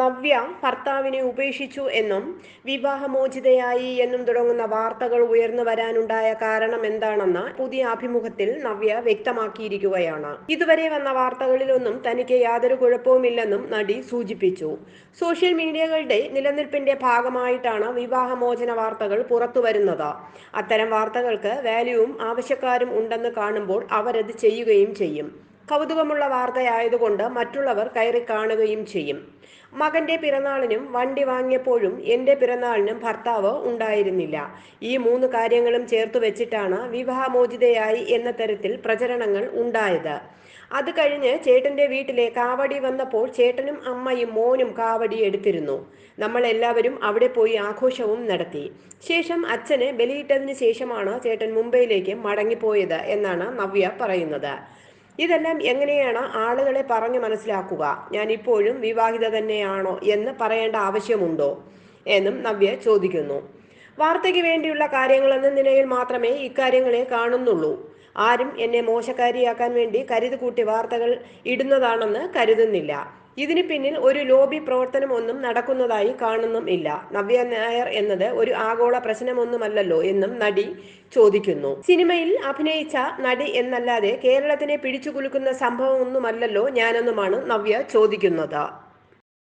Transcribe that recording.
നവ്യ ഭർത്താവിനെ ഉപേക്ഷിച്ചു എന്നും വിവാഹമോചിതയായി എന്നും തുടങ്ങുന്ന വാർത്തകൾ ഉയർന്നു വരാനുണ്ടായ കാരണം എന്താണെന്ന് പുതിയ അഭിമുഖത്തിൽ നവ്യ വ്യക്തമാക്കിയിരിക്കുകയാണ്. ഇതുവരെ വന്ന വാർത്തകളിലൊന്നും തനിക്ക് യാതൊരു കുഴപ്പവുമില്ലെന്നും നടി സൂചിപ്പിച്ചു. സോഷ്യൽ മീഡിയകളുടെ നിലനിൽപ്പിന്റെ ഭാഗമായിട്ടാണ് വിവാഹമോചന വാർത്തകൾ പുറത്തുവരുന്നത്. അത്തരം വാർത്തകൾക്ക് വാല്യൂവും ആവശ്യക്കാരും ഉണ്ടെന്ന് കാണുമ്പോൾ അവരത് ചെയ്യുകയും ചെയ്യും. കൗതുകമുള്ള വാർത്തയായതുകൊണ്ട് മറ്റുള്ളവർ കയറി കാണുകയും ചെയ്യും. മകന്റെ പിറന്നാളിനും വണ്ടി വാങ്ങിയപ്പോഴും എൻ്റെ പിറന്നാളിനും ഭർത്താവ് ഉണ്ടായിരുന്നില്ല. ഈ 3 കാര്യങ്ങളും ചേർത്ത് വെച്ചിട്ടാണ് വിവാഹമോചിതയായി എന്ന തരത്തിൽ പ്രചരണങ്ങൾ ഉണ്ടായത്. അത് കഴിഞ്ഞ് ചേട്ടന്റെ വീട്ടിലെ കാവടി വന്നപ്പോൾ ചേട്ടനും അമ്മയും മോനും കാവടി എടുത്തിരുന്നു. നമ്മൾ എല്ലാവരും അവിടെ പോയി ആഘോഷവും നടത്തി. ശേഷം അച്ഛന് ബലിയിട്ടതിന് ശേഷമാണ് ചേട്ടൻ മുംബൈയിലേക്ക് മടങ്ങിപ്പോയത് എന്നാണ് നവ്യ പറയുന്നത്. ഇതെല്ലാം എങ്ങനെയാണ് ആളുകളെ പറഞ്ഞു മനസ്സിലാക്കുക? ഞാൻ ഇപ്പോഴും വിവാഹിത തന്നെയാണോ എന്ന് പറയേണ്ട ആവശ്യമുണ്ടോ എന്നും നവ്യ ചോദിക്കുന്നു. വാർത്തയ്ക്ക് വേണ്ടിയുള്ള കാര്യങ്ങളെന്ന നിലയിൽ മാത്രമേ ഇക്കാര്യങ്ങളെ കാണുന്നുള്ളൂ. ആരും എന്നെ മോശക്കാരിയാക്കാൻ വേണ്ടി കരുതുകൂട്ടി വാർത്തകൾ ഇടുന്നതാണെന്ന് കരുതുന്നില്ല. ഇതിന് പിന്നിൽ ഒരു ലോബി പ്രവർത്തനമൊന്നും നടക്കുന്നതായി കാണുന്നുമില്ല. നവ്യ നായർ എന്നത് ഒരു ആഗോള പ്രശ്നമൊന്നുമല്ലല്ലോ എന്നും നടി ചോദിക്കുന്നു. സിനിമയിൽ അഭിനയിച്ച നടി എന്നല്ലാതെ കേരളത്തിനെ പിടിച്ചുകുലുക്കുന്ന സംഭവമൊന്നുമല്ലല്ലോ ഞാനെന്നുമാണ് നവ്യ ചോദിക്കുന്നത്.